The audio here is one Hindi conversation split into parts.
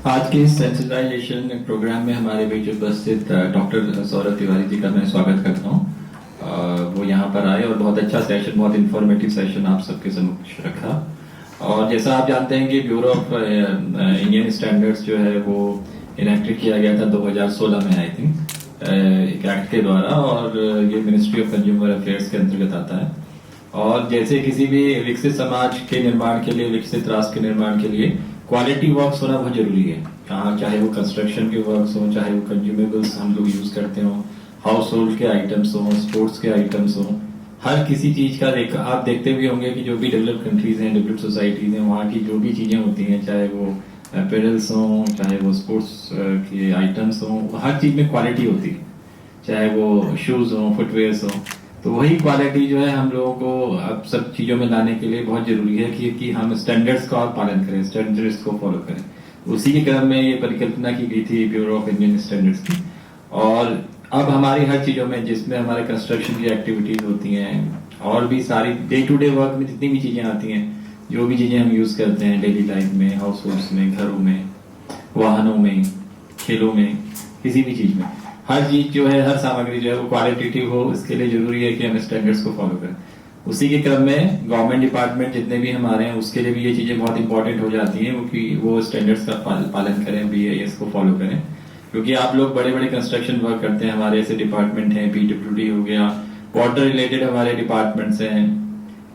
आज के इस सेंसिटाइजेशन प्रोग्राम में हमारे बीच उपस्थित डॉक्टर सौरभ तिवारी जी का मैं स्वागत करता हूँ। वो यहाँ पर आए और बहुत अच्छा सेशन, बहुत इंफॉर्मेटिव सेशन आप सबके समक्ष रखा। और जैसा आप जानते हैं कि ब्यूरो ऑफ इंडियन स्टैंडर्ड्स जो है वो इनेक्टेड किया गया था 2016 में, आई थिंक, एक एक्ट के द्वारा, और ये मिनिस्ट्री ऑफ कंज्यूमर अफेयर्स के अंतर्गत आता है। और जैसे किसी भी विकसित समाज के निर्माण के लिए, विकसित राष्ट्र के निर्माण के लिए क्वालिटी वर्क्स होना बहुत जरूरी है। चाहे वो कंस्ट्रक्शन के वर्क्स हो, चाहे वो कंज्यूमेबल्स हम लोग यूज करते हो, हाउस होल्ड के आइटम्स हो, स्पोर्ट्स के आइटम्स हो, हर किसी चीज का आप देखते भी होंगे कि जो भी डेवलप कंट्रीज हैं, डेवलप सोसाइटीज हैं, वहाँ की जो भी चीजें होती हैं, चाहे वो अपैरल्स हो, चाहे वो स्पोर्ट्स के आइटम्स हो, हर चीज में क्वालिटी होती है। चाहे वो शूज हो, फुटवेयर्स हो, तो वही क्वालिटी जो है हम लोगों को अब सब चीजों में लाने के लिए बहुत जरूरी है कि हम स्टैंडर्ड्स का पालन करें, स्टैंडर्ड्स को फॉलो करें। उसी के क्रम में ये परिकल्पना की गई थी ब्यूरो ऑफ इंडियन स्टैंडर्ड्स की। और अब हमारी हर चीजों में, जिसमें हमारे कंस्ट्रक्शन की एक्टिविटीज होती हैं और भी सारी डे टू डे वर्क में जितनी भी चीजें आती हैं, जो भी चीजें हम यूज करते हैं डेली लाइफ में, हाउस होल्ड्स में, घरों में, वाहनों में, खेलों में, किसी भी चीज में, हर चीज जो है, हर सामग्री जो है वो क्वालिटेटिव हो। इसके लिए जरूरी है कि हम स्टैंडर्ड्स को फॉलो करें। उसी के क्रम में गवर्नमेंट डिपार्टमेंट जितने भी हमारे हैं, उसके लिए भी ये चीजें बहुत इंपॉर्टेंट हो जाती हैं कि वो स्टैंडर्ड्स का पालन करें, BIS को फॉलो करें। क्योंकि आप लोग बड़े बड़े कंस्ट्रक्शन वर्क करते हैं, हमारे ऐसे डिपार्टमेंट हैं, PWD हो गया, वाटर रिलेटेड हमारे डिपार्टमेंट्स हैं,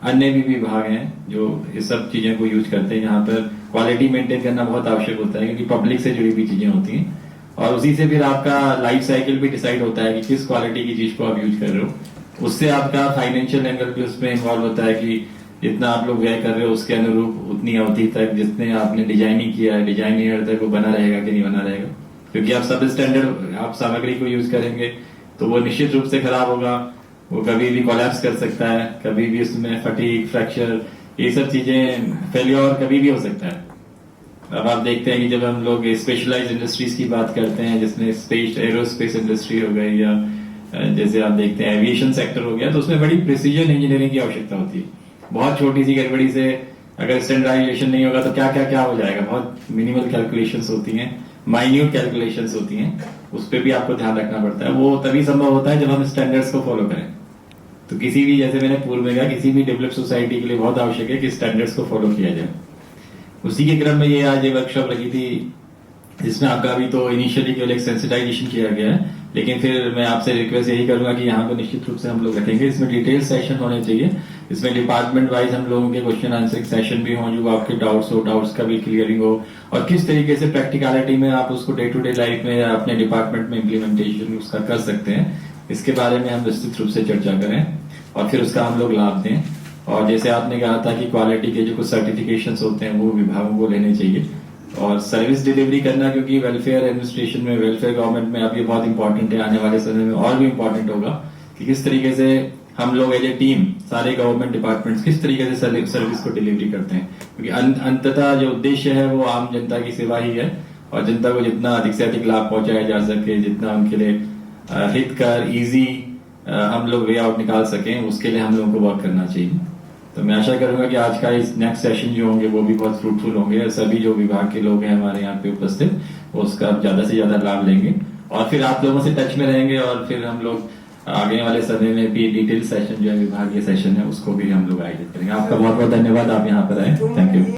अन्य भी विभाग हैं जो इस सब चीजें को यूज करते हैं। यहाँ पर क्वालिटी मेंटेन करना बहुत आवश्यक होता है, क्योंकि पब्लिक से जुड़ी हुई चीजें होती हैं, और उसी से फिर आपका लाइफ साइकिल भी डिसाइड होता है कि किस क्वालिटी की चीज को आप यूज कर रहे हो। उससे आपका फाइनेंशियल एंगल भी उसमें इन्वॉल्व होता है कि जितना आप लोग व्यय कर रहे हो उसके अनुरूप उतनी अवधि तक जितने आपने डिजाइनिंग किया है, डिजाइन ईयर तक वो बना रहेगा कि नहीं बना रहेगा। क्योंकि आप सब स्टैंडर्ड आप सामग्री को यूज करेंगे तो वो निश्चित रूप से खराब होगा, वो कभी भी कोलैप्स कर सकता है, कभी भी उसमें फटीग, फ्रैक्चर, ये सब चीजें, फेलियर कभी भी हो सकता है। अब आप देखते हैं कि जब हम लोग स्पेशलाइज इंडस्ट्रीज की बात करते हैं, जिसमें स्पेस, एरोस्पेस इंडस्ट्री हो गई, या जैसे आप देखते हैं एविएशन सेक्टर हो गया, तो उसमें बड़ी प्रिसीजन इंजीनियरिंग की आवश्यकता होती है। बहुत छोटी सी गड़बड़ी से अगर स्टैंडर्डाइजेशन नहीं होगा तो क्या क्या क्या हो जाएगा। बहुत मिनिमल कैलकुलेशंस होती हैं, माइन्यूट कैलकुलेशंस होती हैं, उस पर भी आपको ध्यान रखना पड़ता है। वो तभी संभव होता है जब हम स्टैंडर्ड्स को फॉलो करें। तो किसी भी, जैसे मैंने पूर्व में कहा, किसी भी डेवलप सोसाइटी के लिए बहुत आवश्यक है कि स्टैंडर्ड्स को फॉलो किया जाए। उसी के क्रम में ये आज ये वर्कशॉप लगी थी, जिसमें आपका अभी तो इनिशियली केवल एक सेंसिटाइजेशन किया गया है, लेकिन फिर मैं आपसे रिक्वेस्ट यही करूंगा कि यहाँ पे निश्चित रूप से हम लोग रखेंगे। इसमें डिटेल सेशन होने चाहिए, इसमें डिपार्टमेंट वाइज हम लोगों के क्वेश्चन आंसरिंग सेशन भी हों, जो आपके डाउट्स हो, डाउट्स का भी क्लियरिंग हो, और किस तरीके से प्रैक्टिकलिटी में आप उसको डे टू डे लाइफ में या अपने डिपार्टमेंट में इम्प्लीमेंटेशन उसका कर सकते हैं, इसके बारे में हम विस्तृत रूप से चर्चा करें और फिर उसका हम लोग लाभ दें। और जैसे आपने कहा था कि क्वालिटी के जो कुछ सर्टिफिकेशंस होते हैं वो विभागों को लेने चाहिए, और सर्विस डिलीवरी करना, क्योंकि वेलफेयर एडमिनिस्ट्रेशन में, वेलफेयर गवर्नमेंट में अब ये बहुत इंपॉर्टेंट है। आने वाले समय में और भी इंपॉर्टेंट होगा कि किस तरीके से हम लोग एज ए टीम, सारे गवर्नमेंट डिपार्टमेंट्स किस तरीके से सर्विस को डिलीवरी करते हैं। क्योंकि अंततः जो उद्देश्य है वो आम जनता की सेवा ही है, और जनता को जितना अधिक से अधिक लाभ पहुंचाया जा सके, जितना उनके लिए हितकर, इजी हम लोग वे आउट निकाल सकें, उसके लिए हम लोगों को वर्क करना चाहिए। तो मैं आशा करूंगा कि आज का इस नेक्स्ट सेशन जो होंगे वो भी बहुत फ्रूटफुल होंगे, और सभी जो विभाग के लोग हैं हमारे यहाँ पे उपस्थित, वो उसका ज्यादा से ज्यादा लाभ लेंगे, और फिर आप लोगों से टच में रहेंगे, और फिर हम लोग आगे वाले समय में भी डिटेल सेशन जो है, विभागीय सेशन है, उसको भी हम लोग आयोजित करेंगे। आपका बहुत बहुत धन्यवाद, आप यहाँ पर आए। Thank you.